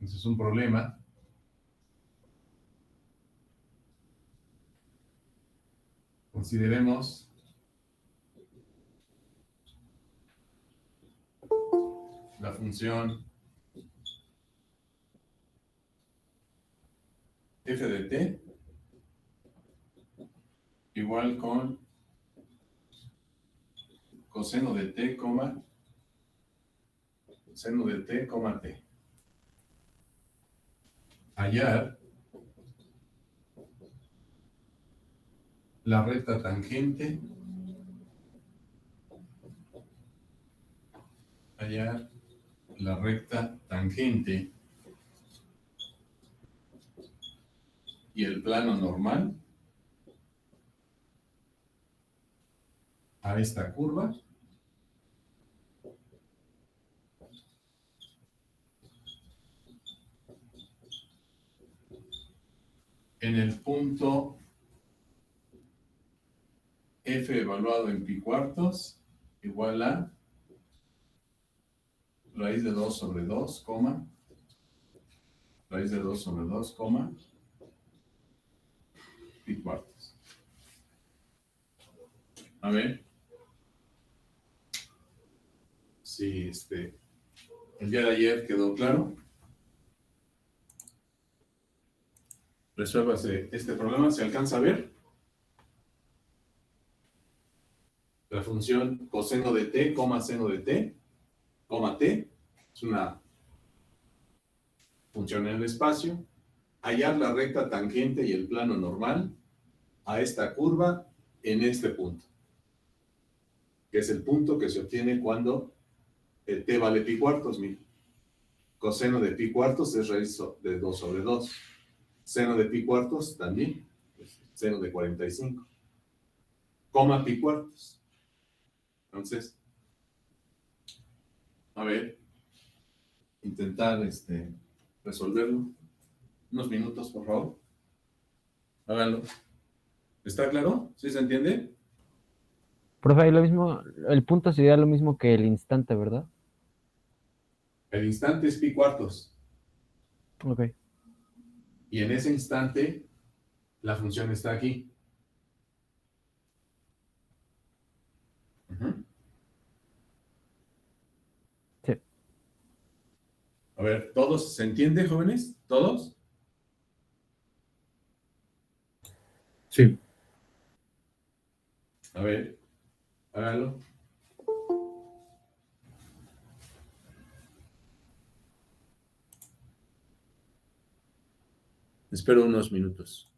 Ese es un problema. Consideremos la función f de t igual con coseno de t, seno de t, t. Hallar la recta tangente, hallar la recta tangente y el plano normal a esta curva en el punto f evaluado en pi cuartos igual a raíz de 2 sobre 2, raíz de 2 sobre 2, pi cuartos. A ver si el día de ayer quedó claro. Resuélvase este problema. ¿Se alcanza a ver? La función coseno de t, seno de t, t, es una función en el espacio. Hallar la recta tangente y el plano normal a esta curva en este punto, que es el punto que se obtiene cuando el t vale pi cuartos. Mira, coseno de pi cuartos es raíz de 2 sobre 2. Seno de pi cuartos también, es seno de 45. Pi cuartos. Entonces, a ver, intentar resolverlo. Unos minutos, por favor. Háganlo. ¿Está claro? ¿Sí se entiende? Profe, ahí lo mismo, el punto sería lo mismo que el instante, ¿verdad? El instante es pi cuartos. Ok. Y en ese instante, la función está aquí. Uh-huh. Sí. A ver, ¿todos se entiende, jóvenes? ¿Todos? Sí. A ver, háganlo. Espero unos minutos.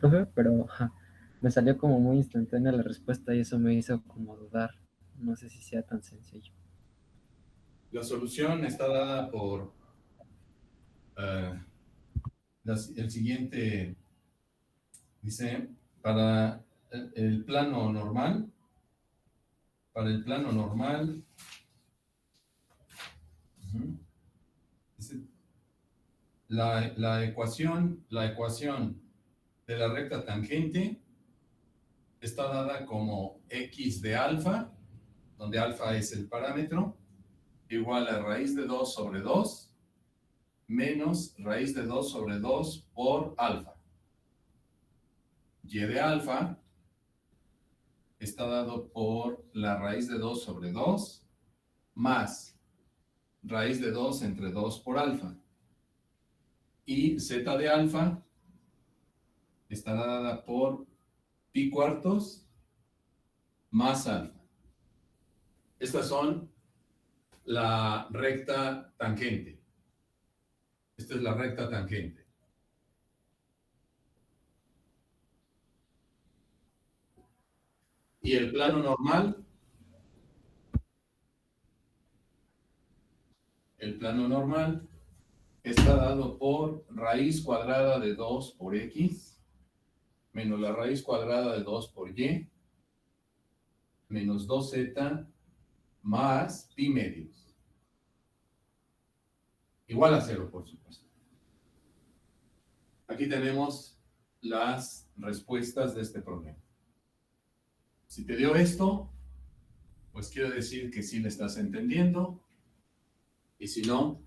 profe, pero me salió como muy instantánea la respuesta y eso me hizo como dudar. No sé si sea tan sencillo. La solución está dada por eh, el siguiente, dice, para el plano normal, dice, la ecuación de la recta tangente está dada como x de alfa, donde alfa es el parámetro, igual a raíz de 2 sobre 2 menos raíz de 2 sobre 2 por alfa. Y de alfa está dado por la raíz de 2 sobre 2 más raíz de 2 entre 2 por alfa. Y z de alfa está dada por pi cuartos más alfa. Estas son la recta tangente. Esta es la recta tangente. Y el plano normal, está dado por raíz cuadrada de 2 por x menos la raíz cuadrada de 2 por y menos 2z más pi medios. Igual a 0, por supuesto. Aquí tenemos las respuestas de este problema. Si te dio esto, pues quiere decir que sí le estás entendiendo. Y si no,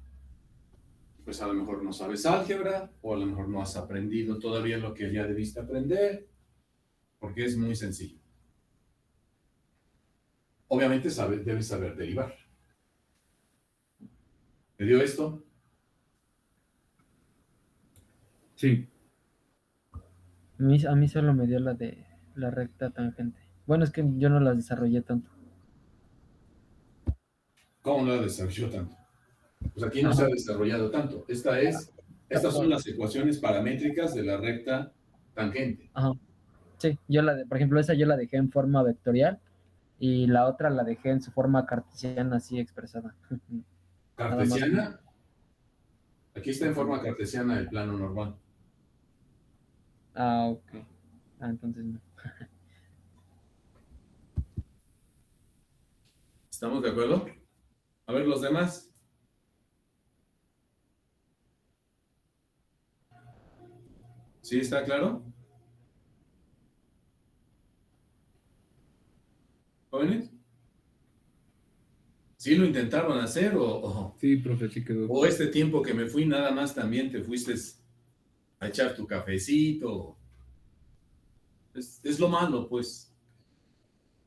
pues a lo mejor no sabes álgebra, o a lo mejor no has aprendido todavía lo que ya debiste aprender, porque es muy sencillo. Obviamente debes saber derivar. ¿Te dio esto? Sí. A mí solo me dio la de la recta tangente. Bueno, es que yo no las desarrollé tanto. ¿Cómo no la desarrolló tanto? Pues aquí no se ha desarrollado tanto. Estas son las ecuaciones paramétricas de la recta tangente. Ajá. Sí, por ejemplo, esa yo la dejé en forma vectorial y la otra la dejé en su forma cartesiana así expresada. ¿Cartesiana? Aquí está en forma cartesiana el plano normal. Ah, ok. Entonces no. ¿Estamos de acuerdo? A ver, los demás. ¿Sí está claro? ¿Jóvenes? ¿Sí lo intentaron hacer Sí, profe, sí quedó. o este tiempo que me fui nada más también te fuiste a echar tu cafecito? Es lo malo, pues.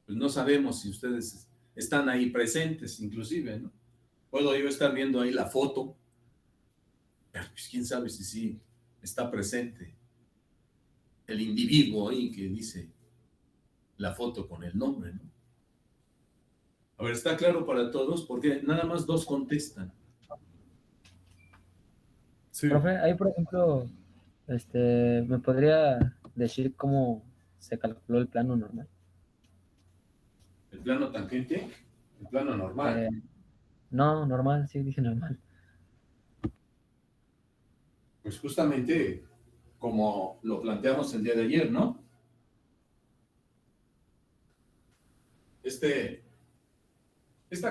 Pues no sabemos si ustedes están ahí presentes, inclusive, ¿no? Puedo yo estar viendo ahí la foto, pero pues quién sabe si sí está presente el individuo ahí que dice la foto con el nombre, ¿no? A ver, ¿está claro para todos? Porque nada más 2 contestan. Sí. Profe, ahí por ejemplo, ¿me podría decir cómo se calculó el plano normal? ¿El plano tangente? El plano normal. No, normal, sí, dije normal. Pues justamente como lo planteamos el día de ayer, ¿no? Esta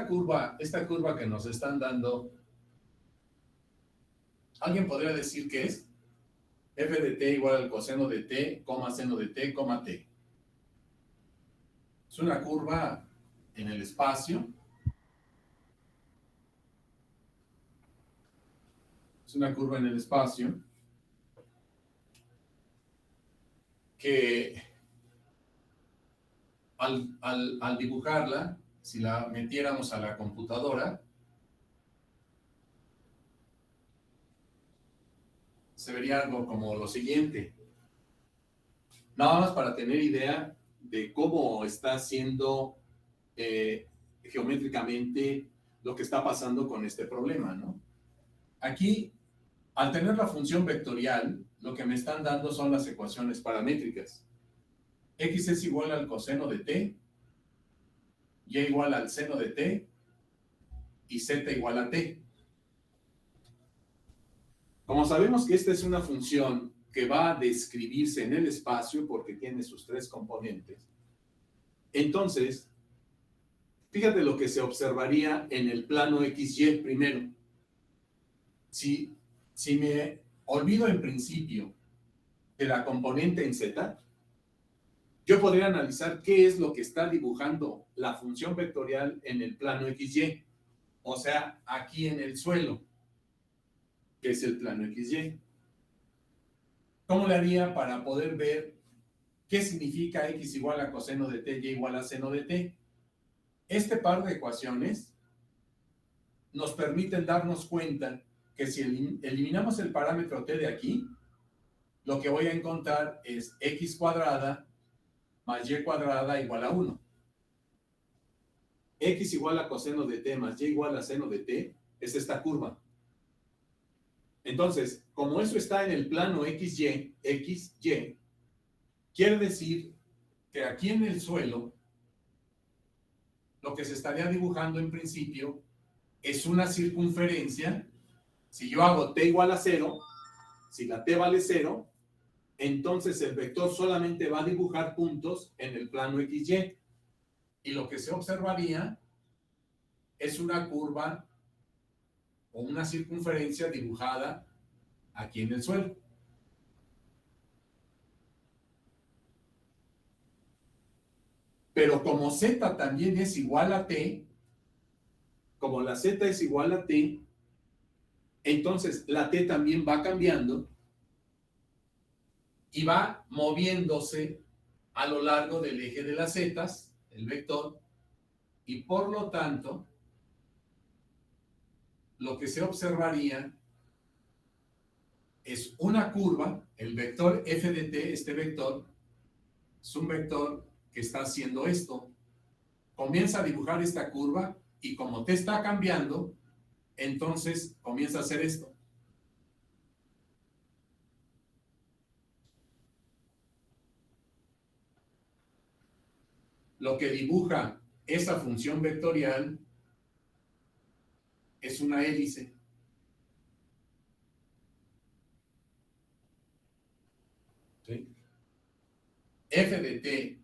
curva que nos están dando, ¿alguien podría decir qué es? F de t igual al coseno de t, coma seno de t, coma t. Es una curva en el espacio. Es una curva en el espacio que al dibujarla, si la metiéramos a la computadora, se vería algo como lo siguiente. Nada más para tener idea de cómo está siendo geométricamente lo que está pasando con este problema, ¿no? Aquí, al tener la función vectorial, lo que me están dando son las ecuaciones paramétricas. X es igual al coseno de t, y igual al seno de t, y z igual a t. Como sabemos que esta es una función que va a describirse en el espacio porque tiene sus tres componentes, entonces, fíjate lo que se observaría en el plano XY primero. Si me olvido en principio de la componente en Z, yo podría analizar qué es lo que está dibujando la función vectorial en el plano XY, o sea, aquí en el suelo, que es el plano XY. ¿Cómo le haría para poder ver qué significa X igual a coseno de t, Y igual a seno de t? Este par de ecuaciones nos permiten darnos cuenta que si eliminamos el parámetro t de aquí, lo que voy a encontrar es x cuadrada más y cuadrada igual a 1. X igual a coseno de t más y igual a seno de t es esta curva. Entonces, como eso está en el plano XY, quiere decir que aquí en el suelo, lo que se estaría dibujando en principio es una circunferencia. Si yo hago t igual a 0, si la t vale 0, entonces el vector solamente va a dibujar puntos en el plano XY. Y lo que se observaría es una curva o una circunferencia dibujada aquí en el suelo. Pero como z también es igual a t, como la z es igual a t, entonces la t también va cambiando y va moviéndose a lo largo del eje de las zetas, el vector, y por lo tanto, lo que se observaría es una curva, el vector f de t, este vector, es un vector que está haciendo esto. Comienza a dibujar esta curva y como t está cambiando, entonces comienza a hacer esto. Lo que dibuja esa función vectorial es una hélice. ¿Sí? F de t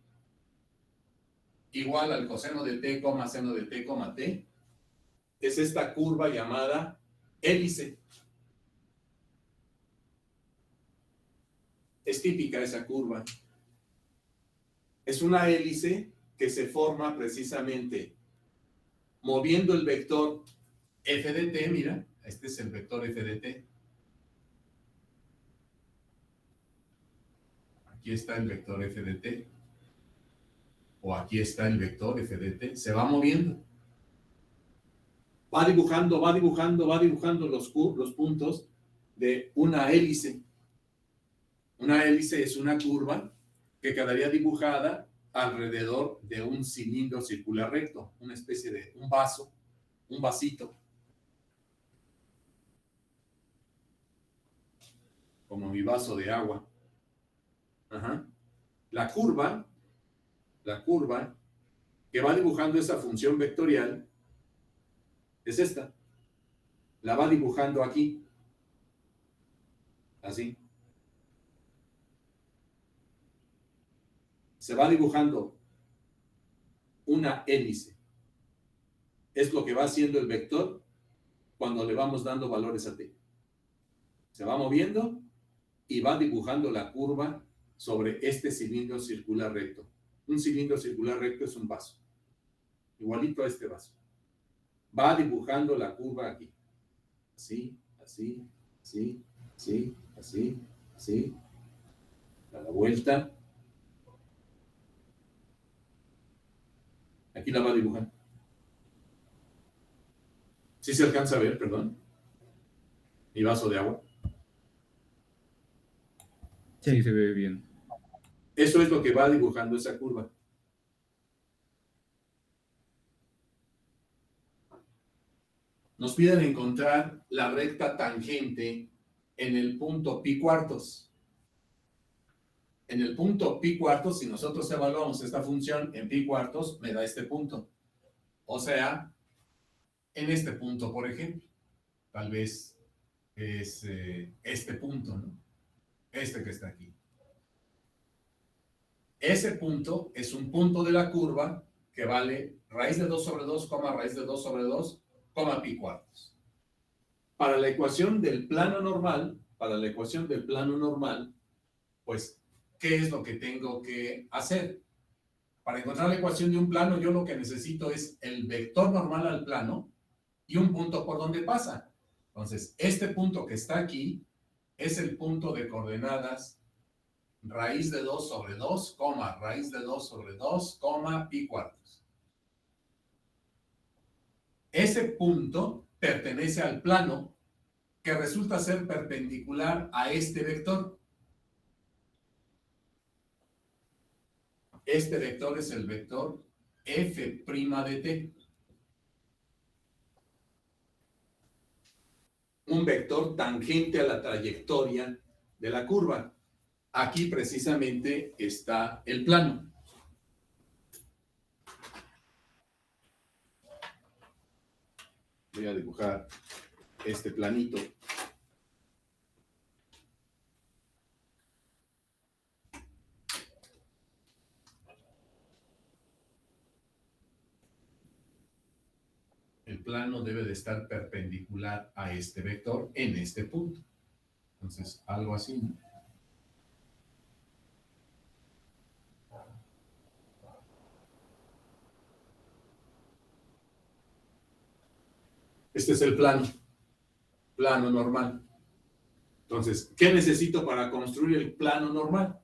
igual al coseno de t, seno de t, t, es esta curva llamada hélice. Es típica esa curva. Es una hélice que se forma precisamente moviendo el vector f de t, mira, este es el vector f de t. Aquí está el vector f de t. O aquí está el vector f de t. Se va moviendo. Va dibujando los puntos de una hélice. Una hélice es una curva que quedaría dibujada alrededor de un cilindro circular recto, una especie de un vaso, un vasito. Como mi vaso de agua. Ajá. La curva que va dibujando esa función vectorial es esta. La va dibujando aquí. Así. Se va dibujando una hélice. Es lo que va haciendo el vector cuando le vamos dando valores a t. Se va moviendo y va dibujando la curva sobre este cilindro circular recto. Un cilindro circular recto es un vaso. Igualito a este vaso. Va dibujando la curva aquí. Así, así, así, así, así, así. Da la vuelta. Aquí la va a dibujar. ¿Sí se alcanza a ver, perdón? Mi vaso de agua. Sí, se ve bien. Eso es lo que va dibujando esa curva. Nos piden encontrar la recta tangente en el punto pi cuartos. En el punto pi cuartos, si nosotros evaluamos esta función en pi cuartos, me da este punto. O sea, en este punto, por ejemplo, tal vez es este punto, ¿no? Este que está aquí. Ese punto es un punto de la curva que vale raíz de 2 sobre 2, raíz de 2 sobre 2, pi cuartos. Para la ecuación del plano normal, pues, ¿qué es lo que tengo que hacer? Para encontrar la ecuación de un plano, yo lo que necesito es el vector normal al plano y un punto por donde pasa. Entonces, este punto que está aquí es el punto de coordenadas raíz de 2 sobre 2, raíz de 2 sobre 2, pi cuartos. Ese punto pertenece al plano que resulta ser perpendicular a este vector. Este vector es el vector f' de t. Un vector tangente a la trayectoria de la curva. Aquí precisamente está el plano. Voy a dibujar este planito. El plano debe de estar perpendicular a este vector en este punto. Entonces, algo así, ¿no? Este es el plano normal. Entonces, ¿qué necesito para construir el plano normal?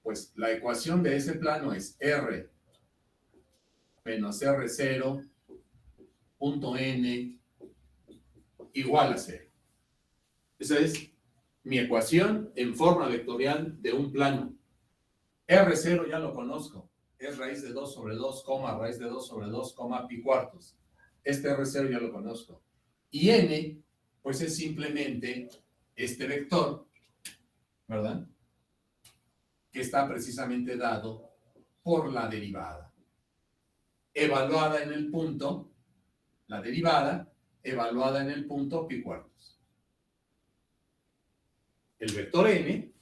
Pues la ecuación de ese plano es R menos R0 punto N igual a 0. Esa es mi ecuación en forma vectorial de un plano. R0 ya lo conozco. Es raíz de 2 sobre 2, raíz de 2 sobre 2, pi cuartos. Este R0 ya lo conozco. Y N, pues es simplemente este vector, ¿verdad? Que está precisamente dado por la derivada. Evaluada en el punto, la derivada, evaluada en el punto pi cuartos. El vector N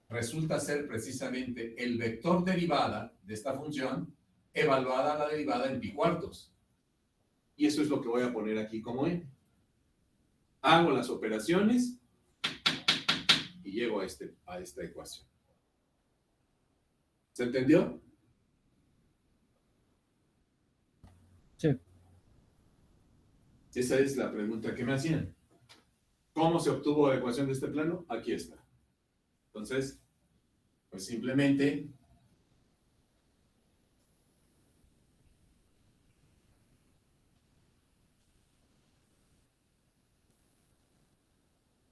resulta ser precisamente el vector derivada de esta función, evaluada la derivada en pi cuartos. Y eso es lo que voy a poner aquí como N. Hago las operaciones y llego a esta ecuación. ¿Se entendió? Sí. Esa es la pregunta que me hacían. ¿Cómo se obtuvo la ecuación de este plano? Aquí está. Entonces, pues simplemente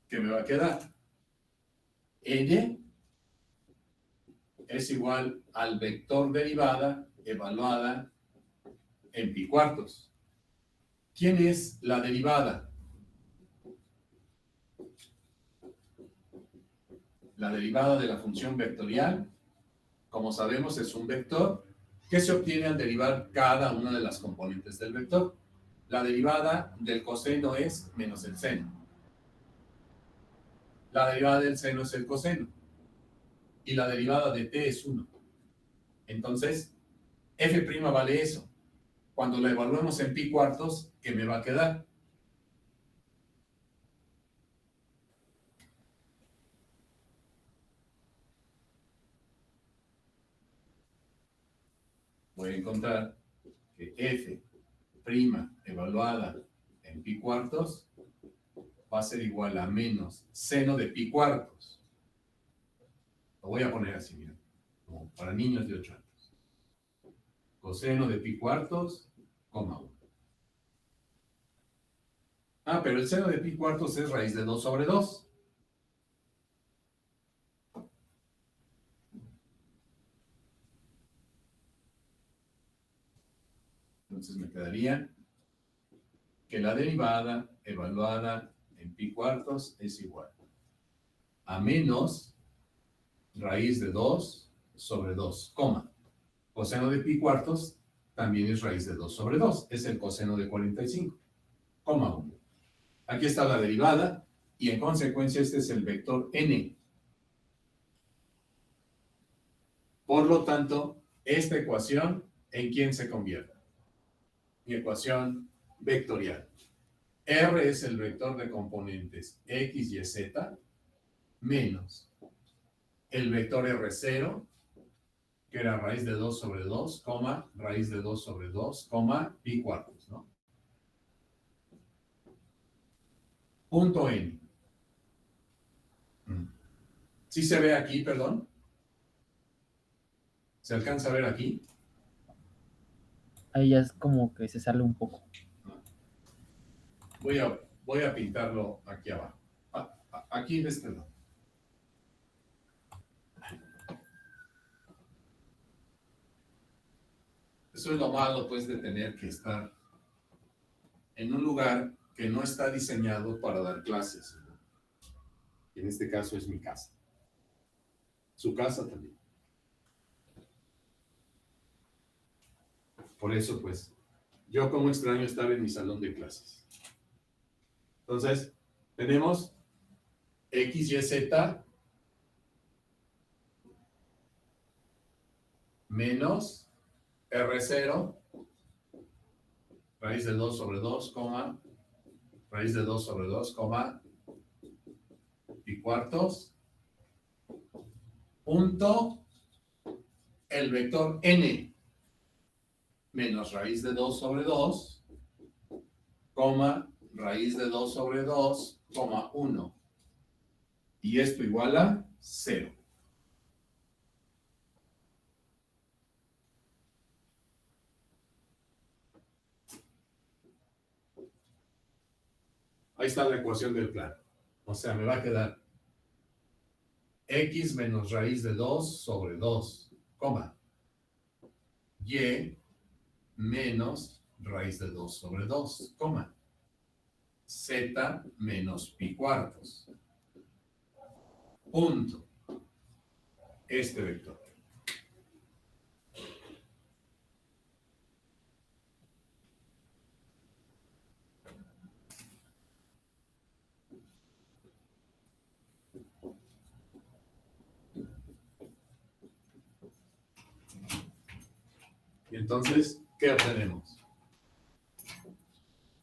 ¿qué me va a quedar? N es igual al vector derivada evaluada en pi cuartos. ¿Quién es la derivada? La derivada de la función vectorial, como sabemos, es un vector que se obtiene al derivar cada una de las componentes del vector. La derivada del coseno es menos el seno. La derivada del seno es el coseno. Y la derivada de t es 1. Entonces, f' vale eso. Cuando la evaluemos en pi cuartos, ¿qué me va a quedar? Voy a encontrar que f' evaluada en pi cuartos va a ser igual a menos seno de pi cuartos. Lo voy a poner así, mira, como para niños de 8 años. Coseno de pi cuartos, 1. Ah, pero el seno de pi cuartos es raíz de 2 sobre 2. Entonces me quedaría que la derivada evaluada en pi cuartos es igual a menos raíz de 2 sobre 2, coma. Coseno de pi cuartos también es raíz de 2 sobre 2. Es el coseno de 45, coma 1. Aquí está la derivada y en consecuencia este es el vector n. Por lo tanto, esta ecuación, ¿en quién se convierte? Mi ecuación vectorial. R es el vector de componentes x y z menos el vector R0, que era raíz de 2 sobre 2, coma, raíz de 2 sobre 2, coma, pi cuartos, ¿no? Punto n. ¿Sí se ve aquí, perdón? ¿Se alcanza a ver aquí? Ahí ya es como que se sale un poco. Voy a pintarlo aquí abajo. Aquí de este lado. Eso es lo malo, pues, de tener que estar en un lugar que no está diseñado para dar clases. Y en este caso es mi casa. Su casa también. Por eso, pues, yo como extraño estar en mi salón de clases. Entonces, tenemos x, y, z menos R0, raíz de 2 sobre 2, coma, raíz de 2 sobre 2, coma, pi cuartos, punto, el vector n, menos raíz de 2 sobre 2, coma, raíz de 2 sobre 2, coma 1. Y esto igual a 0. Ahí está la ecuación del plano. O sea, me va a quedar x menos raíz de 2 sobre 2, coma, y menos raíz de 2 sobre 2, coma, z menos pi cuartos, punto, este vector. Y entonces, ¿qué obtenemos?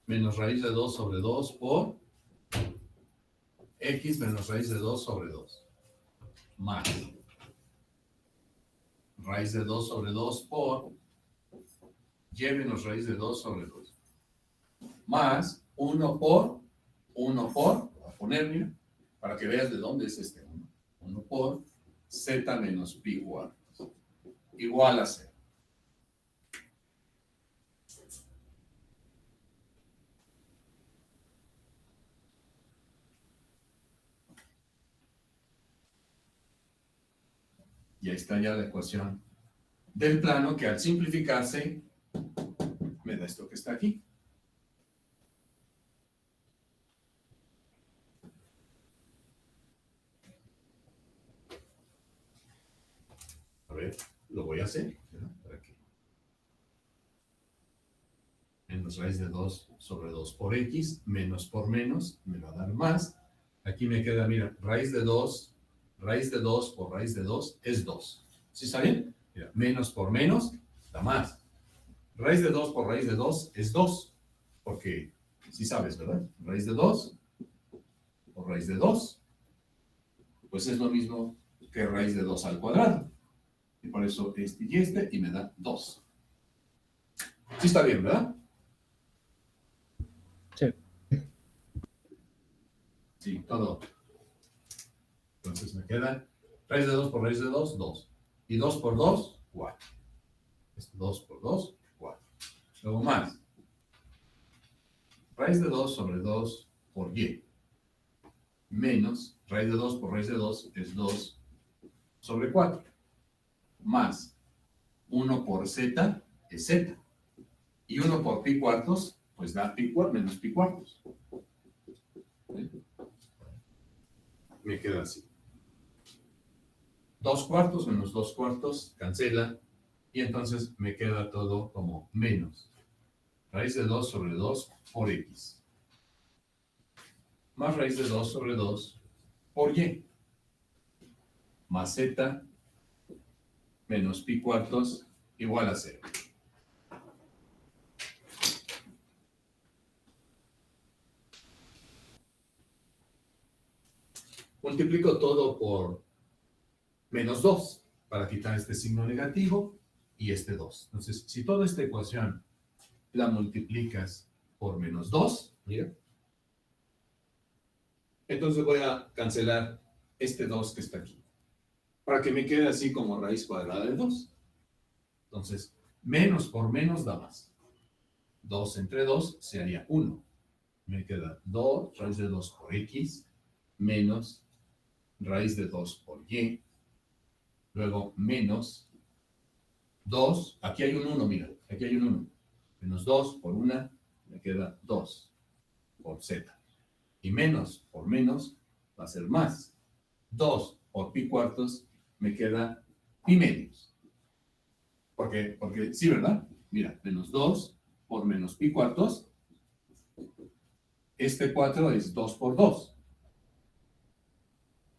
Menos raíz de 2 sobre 2 por x menos raíz de 2 sobre 2. Más raíz de 2 sobre 2 por y menos raíz de 2 sobre 2. Más 1 por, voy a ponerme, para que veas de dónde es este 1. 1 por z menos pi cuartos. Igual a 0. Y ahí está ya la ecuación del plano que al simplificarse me da esto que está aquí. A ver, lo voy a hacer. ¿Verdad? ¿Para qué? Menos raíz de 2 sobre 2 por x, menos por menos, me va a dar más. Aquí me queda, mira, raíz de 2 por raíz de 2 es 2. ¿Sí está bien? Mira, menos por menos da más. Raíz de 2 por raíz de 2 es 2. Porque, sí sabes, ¿verdad? Raíz de 2 por raíz de 2. Pues es lo mismo que raíz de 2 al cuadrado. Y por eso este y me da 2. Sí está bien, ¿verdad? Sí. Sí, todo. Entonces me queda raíz de 2 por raíz de 2, 2. Y 2 por 2, 4. 2 por 2, 4. Luego más. Raíz de 2 sobre 2 por y. Menos raíz de 2 por raíz de 2 es 2 sobre 4. Más 1 por z es z. Y 1 por pi cuartos, pues da pi cuartos menos pi cuartos. ¿Sí? Me queda así. 2/4 menos 2/4 cancela y entonces me queda todo como menos raíz de 2 sobre 2 por x más raíz de 2 sobre 2 por y más z menos pi/4 igual a 0. Multiplico todo por menos 2 para quitar este signo negativo y este 2. Entonces, si toda esta ecuación la multiplicas por menos 2, mira, entonces voy a cancelar este 2 que está aquí, para que me quede así como raíz cuadrada de 2. Entonces, menos por menos da más. 2 entre 2 se haría 1. Me queda 2 raíz de 2 por x menos raíz de 2 por y. Luego menos 2. Aquí hay un 1, mira. Aquí hay un 1. Menos 2 por 1 me queda 2 por z. Y menos por menos va a ser más. 2 por pi/4 me queda pi medios. Porque sí, ¿verdad? Mira, menos 2 por menos pi/4. Este 4 es 2 por 2.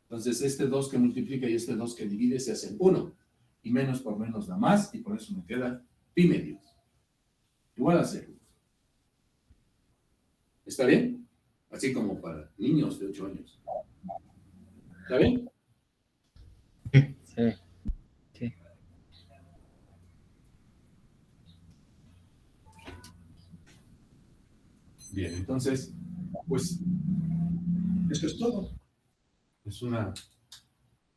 Entonces, este 2 que multiplica y este 2 que divide se hacen 1. Y menos por menos da más, y por eso me queda pi medios. Igual a 0. ¿Está bien? Así como para niños de 8 años. ¿Está bien? Sí, sí. Bien, entonces, pues, esto es todo. Es una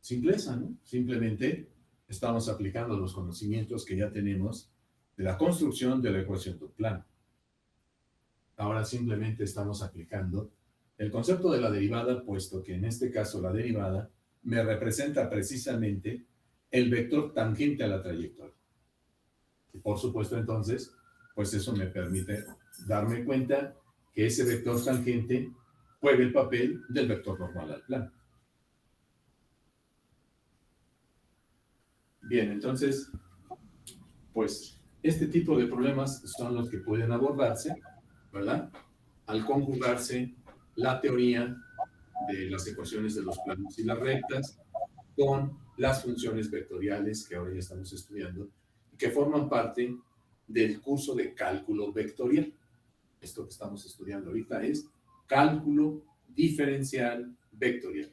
simpleza, ¿no? Simplemente estamos aplicando los conocimientos que ya tenemos de la construcción de la ecuación de un plano. Ahora simplemente estamos aplicando el concepto de la derivada, puesto que en este caso la derivada me representa precisamente el vector tangente a la trayectoria. Y por supuesto, entonces, pues eso me permite darme cuenta que ese vector tangente juega el papel del vector normal al plano. Bien, entonces, pues este tipo de problemas son los que pueden abordarse, ¿verdad? Al conjugarse la teoría de las ecuaciones de los planos y las rectas con las funciones vectoriales que ahora ya estamos estudiando y que forman parte del curso de cálculo vectorial. Esto que estamos estudiando ahorita es cálculo diferencial vectorial.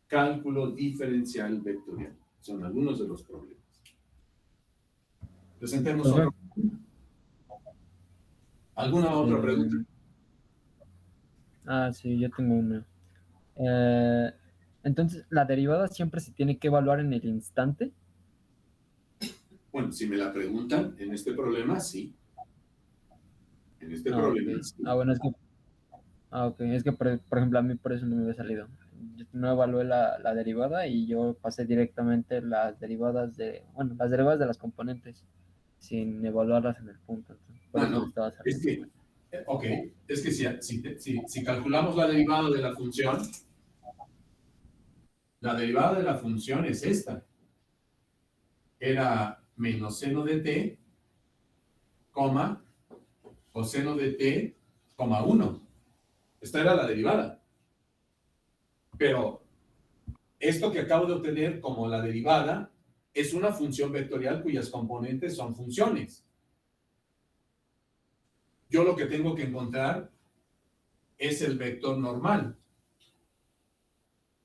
Cálculo diferencial vectorial. Son algunos de los problemas. Presentemos otro. ¿Alguna otra pregunta? Sí, yo tengo una. Entonces, ¿la derivada siempre se tiene que evaluar en el instante? Bueno, si me la preguntan en este problema, sí. En este Ah, ok. problema, sí. Bueno, es que por ejemplo, a mí por eso no me había salido. Yo no evalué la derivada y yo pasé directamente las derivadas las derivadas de las componentes sin evaluarlas en el punto. Entonces, por eso me No. estaba Es saliendo. que, ok, es que si calculamos la derivada de la función es esta. Era menos seno de t, coma, coseno de t, coma 1. Esta era la derivada. Pero esto que acabo de obtener como la derivada es una función vectorial cuyas componentes son funciones. Yo lo que tengo que encontrar es el vector normal.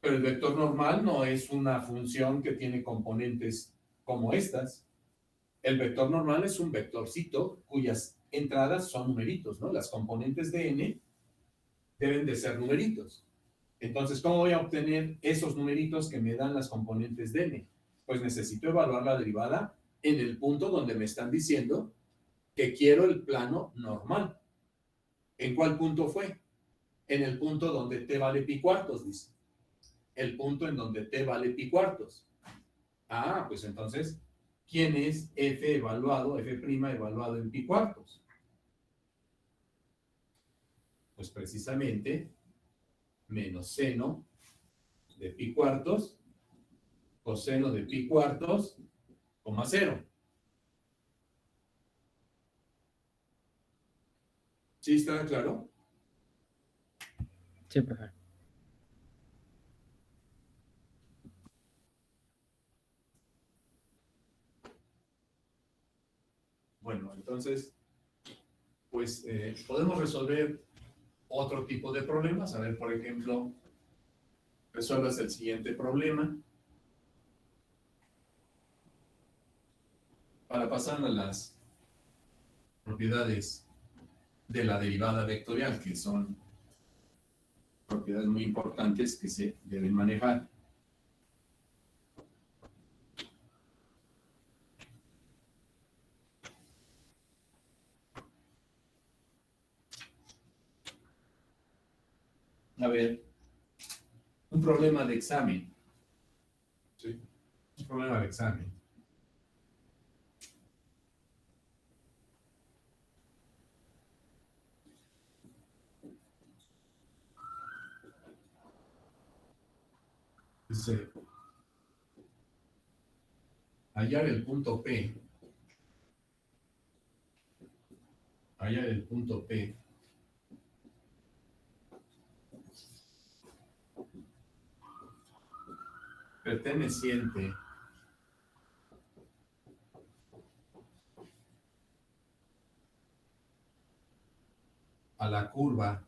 Pero el vector normal no es una función que tiene componentes como estas. El vector normal es un vectorcito cuyas entradas son numeritos, ¿no? Las componentes de n deben de ser numeritos. Entonces, ¿cómo voy a obtener esos numeritos que me dan las componentes de n? Pues necesito evaluar la derivada en el punto donde me están diciendo que quiero el plano normal. ¿En cuál punto fue? En el punto donde t vale pi/4, dice. El punto en donde t vale pi/4. Pues entonces, ¿quién es f evaluado en pi/4? Pues precisamente menos seno de pi/4 coseno de pi cuartos, coma 0. ¿Sí está claro? Sí, profe. Bueno, entonces, pues podemos resolver otro tipo de problemas. A ver, por ejemplo, resuelvas el siguiente problema. Para pasar a las propiedades de la derivada vectorial, que son propiedades muy importantes que se deben manejar. A ver, un problema de examen. ¿Sí? Un problema de examen. Dice, hallar el punto P. Hallar el punto P. Perteneciente a la curva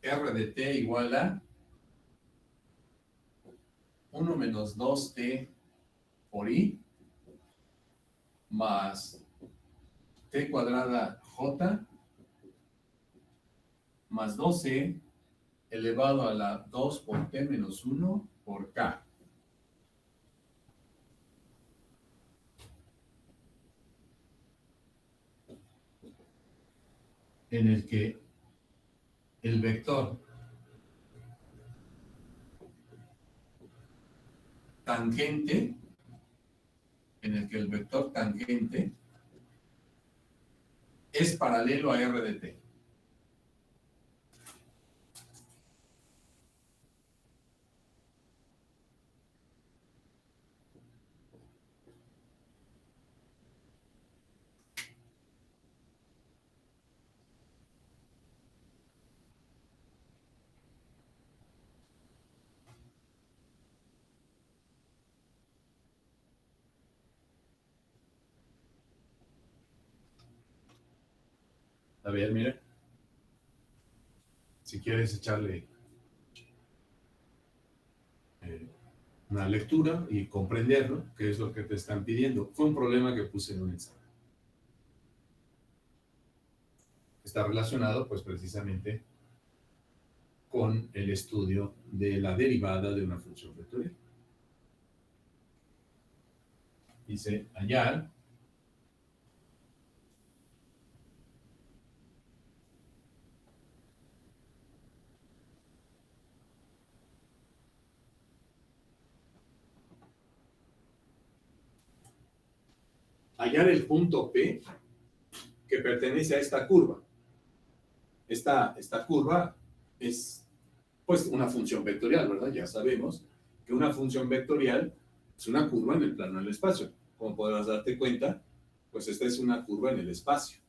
R de t igual a 1 menos 2t por i más t cuadrada j más 12 elevado a la 2 por t menos 1 por k. En el que el vector tangente, es paralelo a R de t. A ver, mira. Si quieres echarle una lectura y comprenderlo, qué es lo que te están pidiendo. Fue un problema que puse en un examen. Está relacionado, pues, precisamente con el estudio de la derivada de una función vectorial. Dice, hallar el punto P que pertenece a esta curva. Esta curva es, pues, una función vectorial, ¿verdad? Ya sabemos que una función vectorial es una curva en el plano del espacio. Como podrás darte cuenta, pues esta es una curva en el espacio.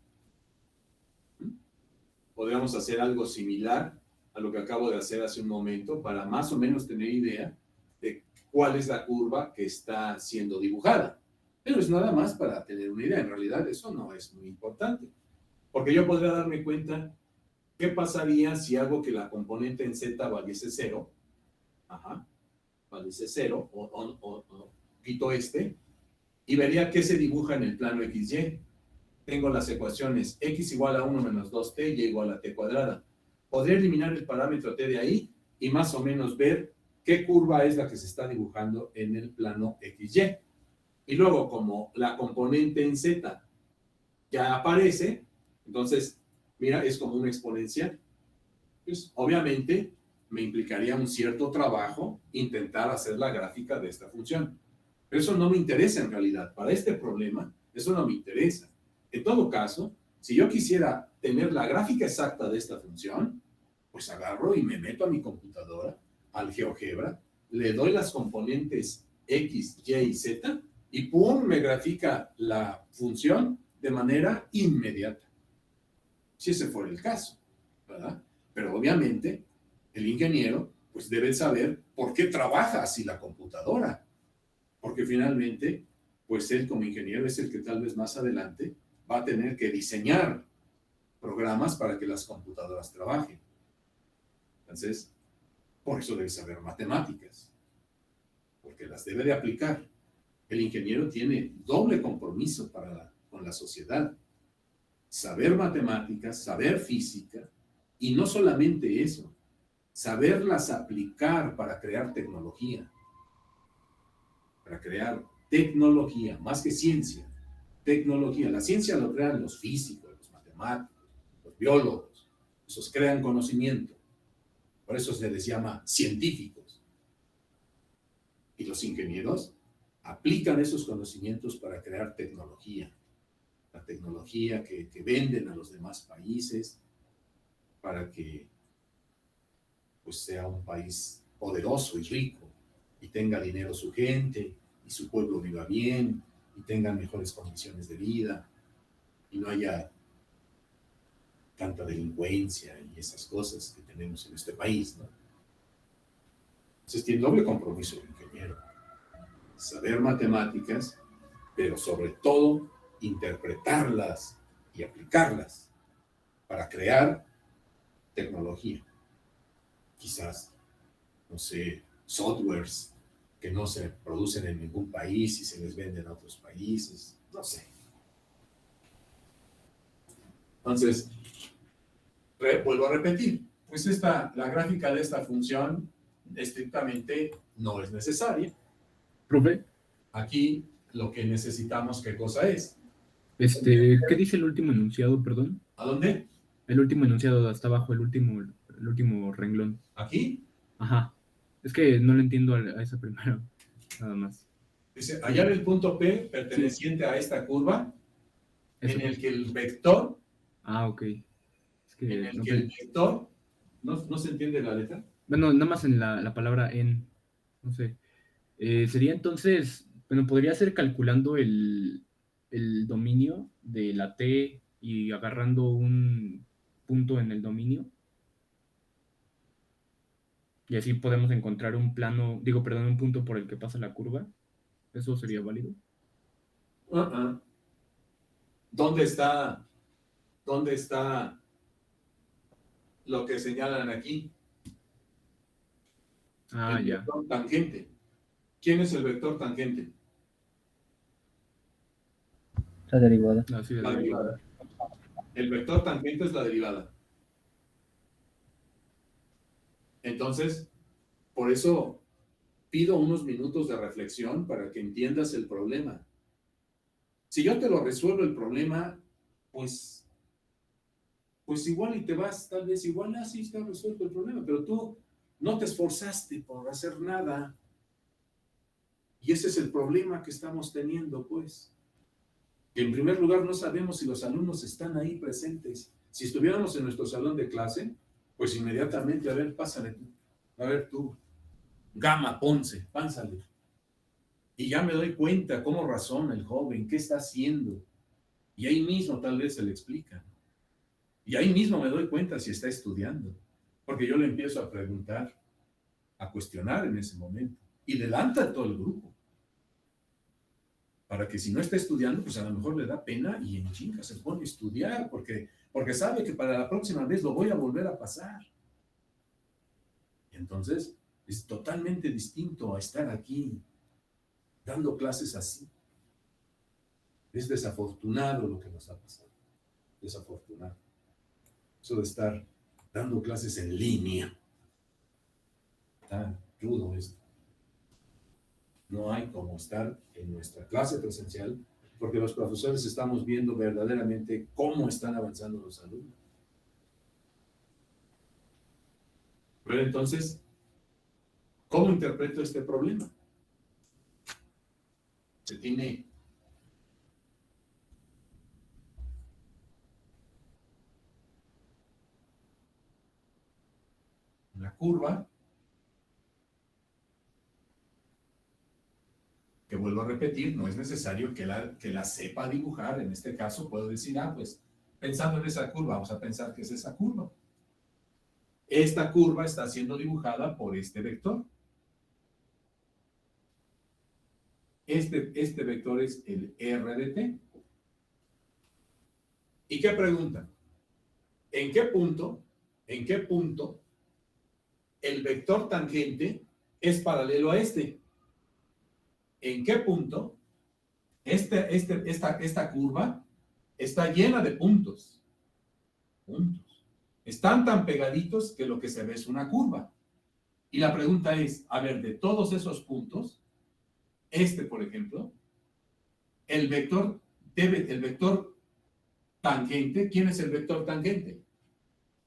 Podríamos hacer algo similar a lo que acabo de hacer hace un momento para más o menos tener idea de cuál es la curva que está siendo dibujada. Pero es nada más para tener una idea. En realidad eso no es muy importante. Porque yo podría darme cuenta qué pasaría si hago que la componente en z valiese 0. Valiese 0 o quito y vería qué se dibuja en el plano XY. Tengo las ecuaciones x igual a 1 menos 2t y igual a t cuadrada. Podría eliminar el parámetro t de ahí y más o menos ver qué curva es la que se está dibujando en el plano XY. Y luego, como la componente en z ya aparece, entonces, mira, es como una exponencial. Pues, obviamente, me implicaría un cierto trabajo intentar hacer la gráfica de esta función. Pero eso no me interesa en realidad. Para este problema, eso no me interesa. En todo caso, si yo quisiera tener la gráfica exacta de esta función, Pues agarro y me meto a mi computadora, al GeoGebra, le doy las componentes X, Y y Z y ¡pum! Me grafica la función de manera inmediata. Si ese fuera el caso, ¿verdad? Pero obviamente el ingeniero pues debe saber por qué trabaja así la computadora, porque finalmente pues él como ingeniero es el que tal vez más adelante va a tener que diseñar programas para que las computadoras trabajen. Entonces, por eso debe saber matemáticas, porque las debe de aplicar. El ingeniero tiene doble compromiso con la sociedad. Saber matemáticas, saber física, y no solamente eso, saberlas aplicar para crear tecnología. Para crear tecnología, más que ciencia, tecnología. La ciencia lo crean los físicos, los matemáticos, los biólogos. Esos crean conocimiento. Por eso se les llama científicos. Y los ingenieros aplican esos conocimientos para crear tecnología. La tecnología que venden a los demás países para que pues, sea un país poderoso y rico y tenga dinero su gente y su pueblo viva bien y tengan mejores condiciones de vida y no haya tanta delincuencia y esas cosas que tenemos en este país, ¿no? Entonces tiene doble compromiso el ingeniero. Saber matemáticas, pero sobre todo interpretarlas y aplicarlas para crear tecnología. Quizás, no sé, softwares que no se producen en ningún país y se les venden a otros países, no sé. Entonces, vuelvo a repetir, pues la gráfica de esta función estrictamente no es necesaria. Profe, Aquí lo que necesitamos, ¿qué cosa es? ¿qué dice el último enunciado, perdón? ¿A dónde? El último enunciado hasta abajo, el último renglón. Aquí. Ajá. Es que no le entiendo a esa primera, nada más. Dice, hallar el punto P perteneciente a esta curva Eso. en el que el vector, Ah, ok. Es que en el no que el vector, ¿no se entiende la letra? Bueno, nada más en la palabra en, no sé. Sería entonces, bueno, podría ser calculando el dominio de la T y agarrando un punto en el dominio. Y así podemos encontrar un plano, digo, perdón, un punto por el que pasa la curva. ¿Eso sería válido? Uh-uh. ¿Dónde está lo que señalan aquí? Ah, El ya. vector tangente. ¿Quién es el vector tangente? La derivada. Así de La derivada. derivada. El vector tangente es la derivada. Entonces, por eso pido unos minutos de reflexión para que entiendas el problema. Si yo te lo resuelvo el problema, pues igual y te vas, tal vez igual, así está resuelto el problema, pero tú no te esforzaste por hacer nada. Y ese es el problema que estamos teniendo, pues. Que en primer lugar no sabemos si los alumnos están ahí presentes. Si estuviéramos en nuestro salón de clase, pues inmediatamente, a ver, pásale tú. A ver tú, Gama Ponce, pásale. Y ya me doy cuenta cómo razona el joven, qué está haciendo. Y ahí mismo tal vez se le explica. Y ahí mismo me doy cuenta si está estudiando. Porque yo le empiezo a preguntar, a cuestionar en ese momento. Y delante de todo el grupo. Para que si no está estudiando, pues a lo mejor le da pena y en chinga se pone a estudiar, porque sabe que para la próxima vez lo voy a volver a pasar. Entonces, es totalmente distinto a estar aquí dando clases así. Es desafortunado lo que nos ha pasado. Desafortunado. Eso de estar dando clases en línea. Está rudo esto. No hay como estar en nuestra clase presencial, porque los profesores estamos viendo verdaderamente cómo están avanzando los alumnos. Pero entonces, ¿cómo interpreto este problema? Se tiene la curva, que vuelvo a repetir, no es necesario que la sepa dibujar. En este caso puedo decir, pues pensando en esa curva, vamos a pensar que es esa curva. Esta curva está siendo dibujada por este vector. Este vector es el R de t. ¿Y qué pregunta? ¿En qué punto el vector tangente es paralelo a este? ¿En qué punto esta curva está llena de puntos? Están tan pegaditos que lo que se ve es una curva. Y la pregunta es, a ver, de todos esos puntos, por ejemplo, el vector tangente, ¿quién es el vector tangente?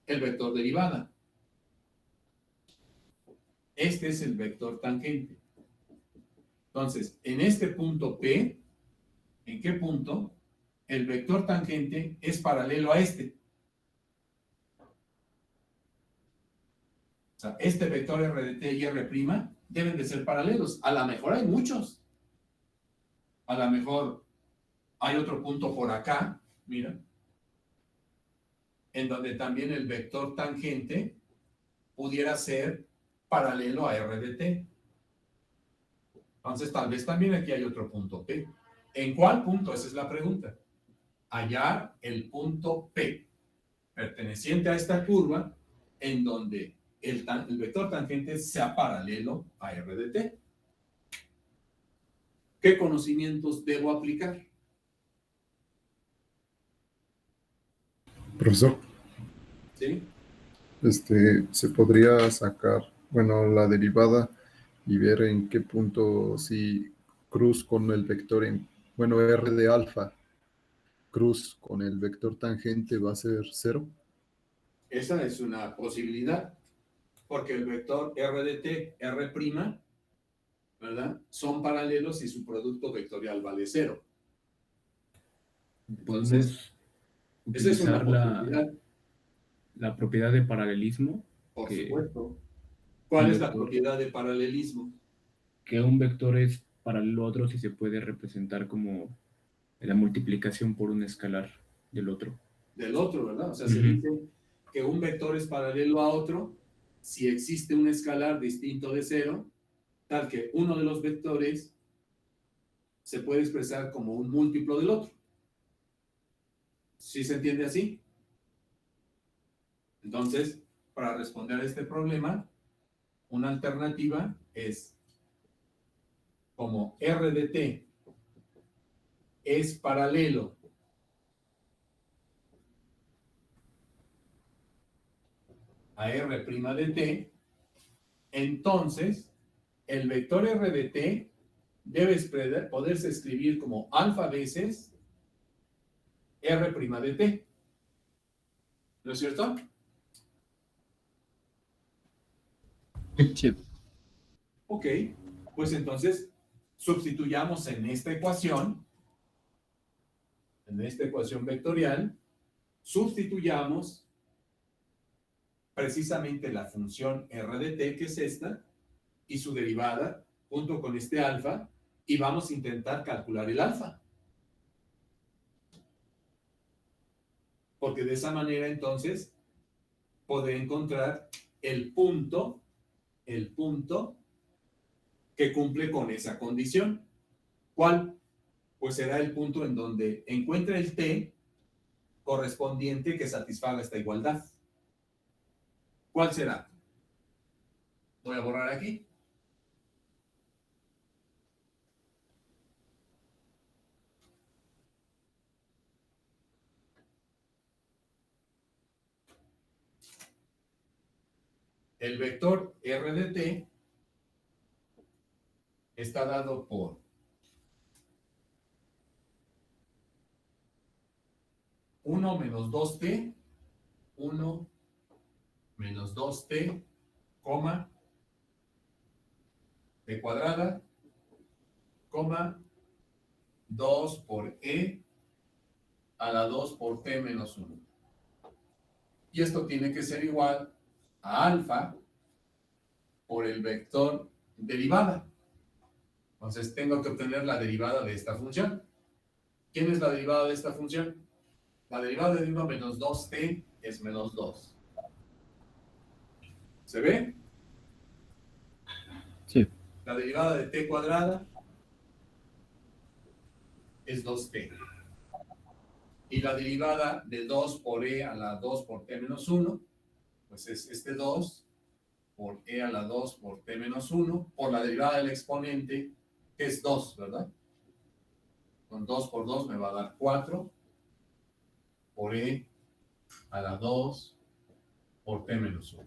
El vector derivada. Este es el vector tangente. Entonces, en este punto P, ¿en qué punto el vector tangente es paralelo a este? O sea, este vector R de t y R' deben de ser paralelos. A lo mejor hay muchos. A lo mejor hay otro punto por acá, mira, en donde también el vector tangente pudiera ser paralelo a R de t. Entonces, tal vez también aquí hay otro punto P. ¿En cuál punto? Esa es la pregunta. Hallar el punto P, perteneciente a esta curva, en donde el vector tangente sea paralelo a R de t. ¿Qué conocimientos debo aplicar? Profesor, ¿Sí? se podría sacar, bueno, la derivada y ver en qué punto si cruz con el vector bueno, R de alfa, cruz con el vector tangente va a ser 0. Esa es una posibilidad, porque el vector R de t, R', ¿verdad? Son paralelos y su producto vectorial vale 0. Entonces, Podemos esa es una utilizar posibilidad, la propiedad de paralelismo, por que supuesto. ¿Cuál un es la vector, propiedad de paralelismo? que un vector es paralelo a otro si se puede representar como la multiplicación por un escalar del otro. Del otro, ¿verdad? O sea, se dice que un vector es paralelo a otro si existe un escalar distinto de 0, tal que uno de los vectores se puede expresar como un múltiplo del otro. ¿Sí se entiende así? Entonces, para responder a este problema, una alternativa es como R de t es paralelo a R' de t, entonces el vector R de t debe poderse escribir como alfa veces R' de t. ¿No es cierto? Sí. Ok, pues entonces sustituyamos en esta ecuación vectorial, sustituyamos precisamente la función R de t, que es esta, y su derivada, junto con este alfa, y vamos a intentar calcular el alfa. Porque de esa manera, entonces, podré encontrar el punto que cumple con esa condición. ¿Cuál? Pues será el punto en donde encuentre el t correspondiente que satisfaga esta igualdad. ¿Cuál será? Voy a borrar aquí. El vector R de t está dado por 1 menos 2t, 1 menos 2t, coma, t cuadrada, coma, 2 por e a la 2 por t menos 1. Y esto tiene que ser igual a alfa por el vector derivada. Entonces tengo que obtener la derivada de esta función. ¿Quién es la derivada de esta función? La derivada de 1 menos 2t es menos 2. ¿Se ve? Sí. La derivada de t cuadrada es 2t. Y la derivada de 2 por e a la 2 por t menos 1, pues es este 2 por e a la 2 por t menos 1, por la derivada del exponente, que es 2, ¿verdad? Con 2 por 2 me va a dar 4 por e a la 2 por t menos 1.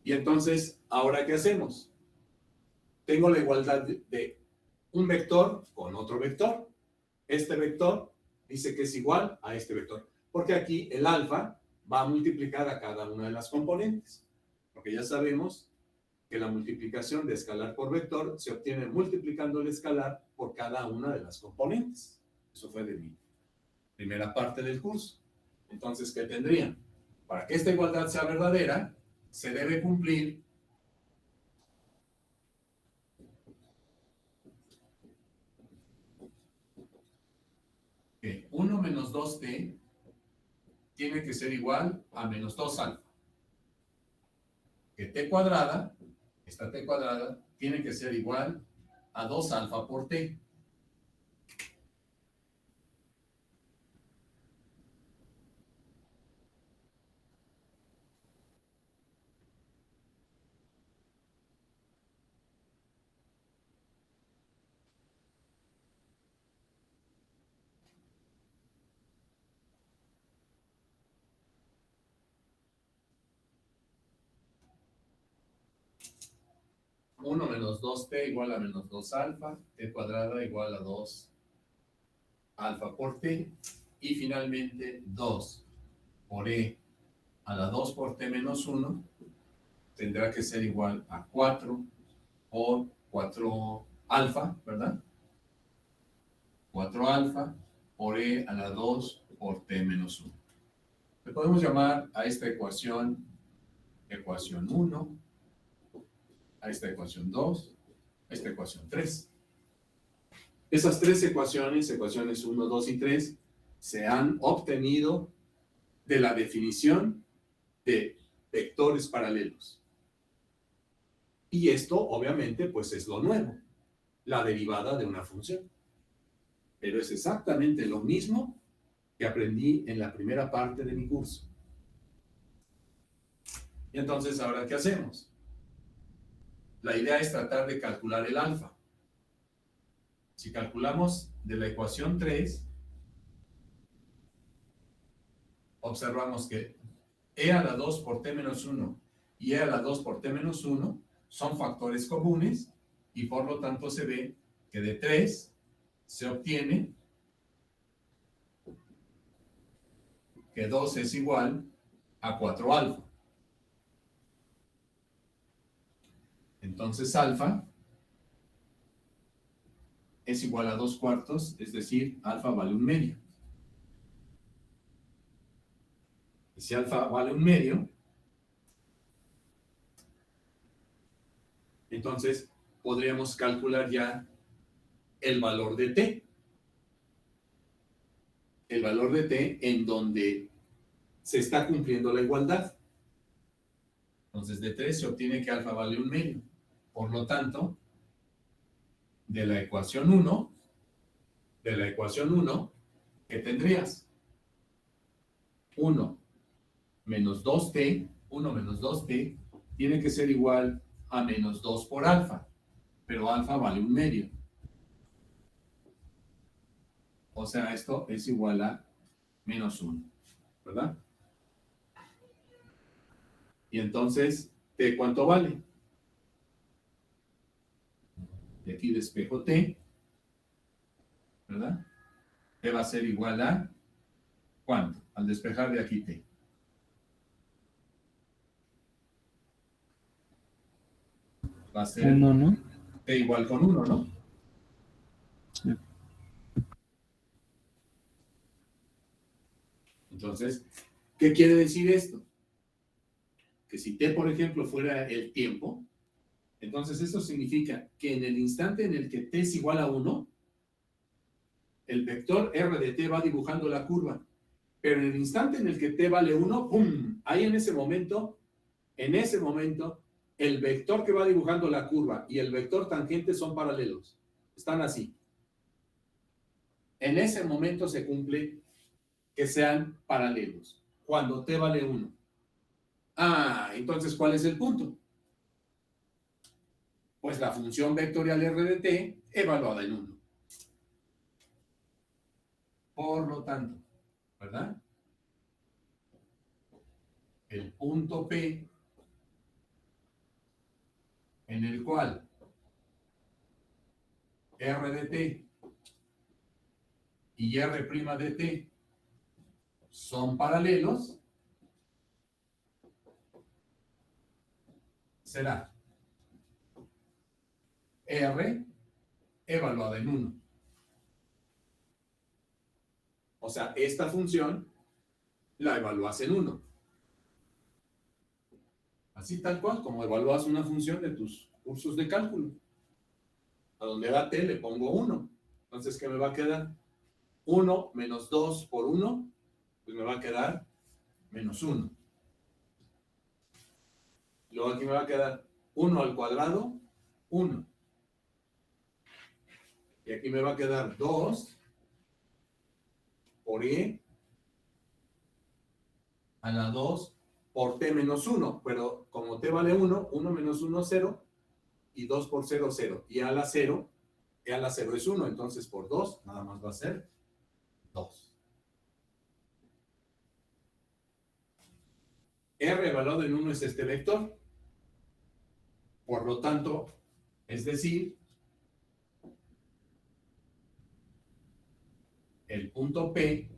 Y entonces, ¿ahora qué hacemos? Tengo la igualdad de un vector con otro vector. Este vector dice que es igual a este vector, porque aquí el alfa va a multiplicar a cada una de las componentes, porque ya sabemos que la multiplicación de escalar por vector se obtiene multiplicando el escalar por cada una de las componentes. Eso fue de mi primera parte del curso. Entonces, ¿qué tendrían? Para que esta igualdad sea verdadera, se debe cumplir que 1 menos 2t tiene que ser igual a menos 2 alfa. Que t cuadrada, esta t cuadrada, tiene que ser igual a 2 alfa por t. Uno menos 2t igual a menos 2 alfa, t cuadrada igual a 2 alfa por t, y finalmente 2 por e a la 2 por t menos 1 tendrá que ser igual a 4 por 4 alfa, ¿verdad? 4 alfa por e a la 2 por t menos 1. Le podemos llamar a esta ecuación 1, a esta ecuación 2, a esta ecuación 3. Esas tres ecuaciones 1, 2 y 3, se han obtenido de la definición de vectores paralelos. Y esto, obviamente, pues es lo nuevo, la derivada de una función. Pero es exactamente lo mismo que aprendí en la primera parte de mi curso. Y entonces, ¿ahora qué hacemos? La idea es tratar de calcular el alfa. Si calculamos de la ecuación 3, observamos que e a la 2 por t menos 1 y e a la 2 por t menos 1 son factores comunes, y por lo tanto se ve que de 3 se obtiene que 2 es igual a 4 alfa. Entonces alfa es igual a 2 cuartos, es decir, alfa vale 1 medio. Y si alfa vale 1 medio, entonces podríamos calcular ya el valor de t. El valor de t en donde se está cumpliendo la igualdad. Entonces de 3 se obtiene que alfa vale 1 medio. Por lo tanto, de la ecuación 1, ¿qué tendrías? 1 menos 2t tiene que ser igual a menos 2 por alfa, pero alfa vale 1 medio. O sea, esto es igual a menos 1, ¿verdad? Y entonces, ¿t cuánto vale? De aquí despejo t, ¿verdad? T va a ser igual a ¿cuánto? Al despejar de aquí t. Va a ser 1, ¿no? t igual con 1, ¿no? Sí. Entonces, ¿Qué quiere decir esto? Que si t, por ejemplo, fuera el tiempo, entonces eso significa que en el instante en el que t es igual a 1, el vector r de t va dibujando la curva. Pero en el instante en el que t vale 1, ¡pum! Ahí en ese momento, el vector que va dibujando la curva y el vector tangente son paralelos. Están así. En ese momento se cumple que sean paralelos, cuando t vale 1. Ah, entonces, ¿cuál es el punto? Pues la función vectorial r de t evaluada en 1. Por lo tanto, ¿verdad? El punto P en el cual r de t y r' de t son paralelos, será r evaluada en 1. O sea, esta función la evalúas en 1. Así tal cual, como evalúas una función de tus cursos de cálculo. A donde da t le pongo 1. Entonces, ¿qué me va a quedar? 1 menos 2 por 1, pues me va a quedar menos 1. Luego aquí me va a quedar 1 al cuadrado, 1. Y aquí me va a quedar 2 por e a la 2 por t menos 1. Pero como t vale 1, 1 menos 1 es 0. Y 2 por 0, 0. Y a la 0 es 1. Entonces por 2 nada más va a ser 2. R evaluado en 1 es este vector. Por lo tanto, es decir, el punto P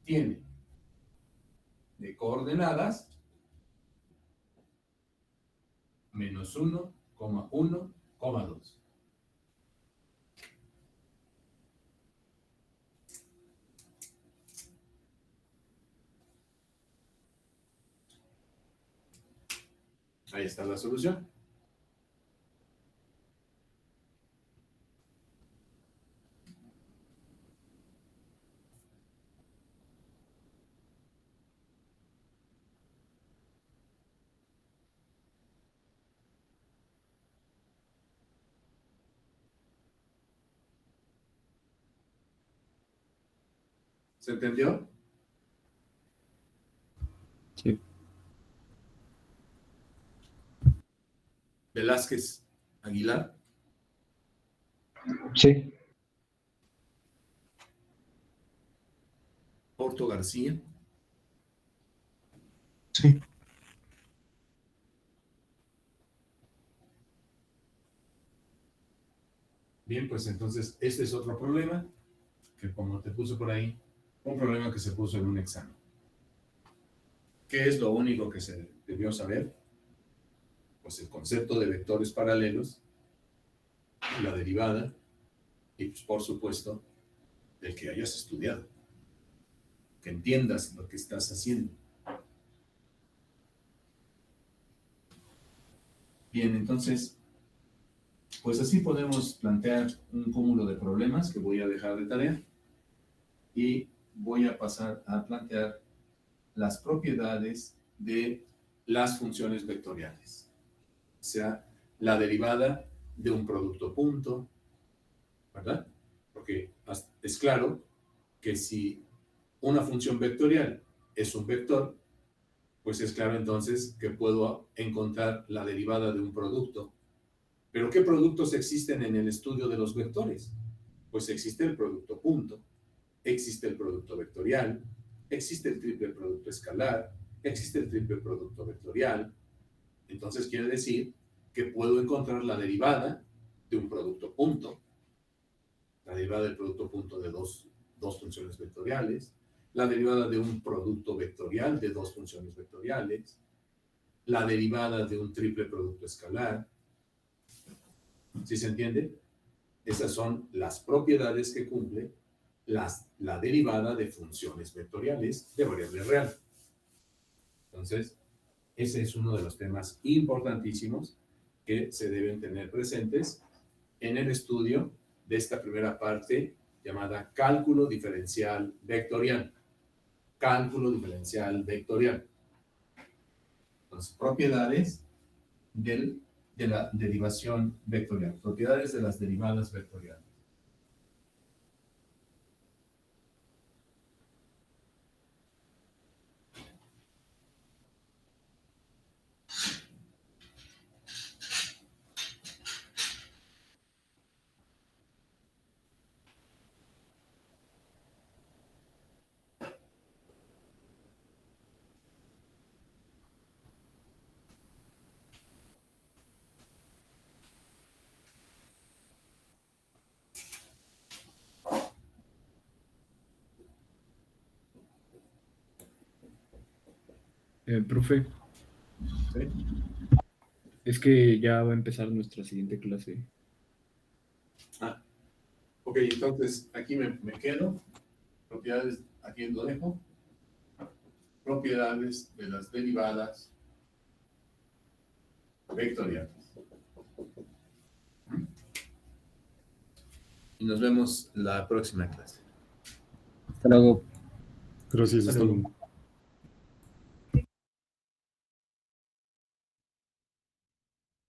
tiene de coordenadas menos 1, 1, 2. Ahí está la solución. ¿Se entendió? Sí. Velázquez Aguilar. Sí. Porto García. Sí. Bien, pues entonces este es otro problema que, como te puse por ahí, un problema que se puso en un examen. ¿Qué es lo único que se debió saber? Pues el concepto de vectores paralelos, la derivada y, pues, por supuesto, el que hayas estudiado, que entiendas lo que estás haciendo. Bien, entonces, pues así podemos plantear un cúmulo de problemas que voy a dejar de tarea y voy a pasar a plantear las propiedades de las funciones vectoriales. O sea, la derivada de un producto punto, ¿verdad? Porque es claro que si una función vectorial es un vector, pues es claro entonces que puedo encontrar la derivada de un producto. ¿Pero qué productos existen en el estudio de los vectores? Pues existe el producto punto, existe el producto vectorial, existe el triple producto escalar, existe el triple producto vectorial. Entonces quiere decir que puedo encontrar la derivada de un producto punto, la derivada del producto punto de dos funciones vectoriales, la derivada de un producto vectorial de dos funciones vectoriales, la derivada de un triple producto escalar. ¿Sí se entiende? Esas son las propiedades que cumple la derivada de funciones vectoriales de variable real. Entonces, ese es uno de los temas importantísimos que se deben tener presentes en el estudio de esta primera parte llamada cálculo diferencial vectorial. Cálculo diferencial vectorial. Entonces, propiedades de la derivación vectorial. Propiedades de las derivadas vectoriales. Profe, ¿Sí? es que ya va a empezar nuestra siguiente clase. Ok, entonces aquí me quedo. Propiedades, aquí lo dejo. Propiedades de las derivadas vectoriales. Y nos vemos la próxima clase. Hasta luego. Gracias, Hasta hasta luego. luego.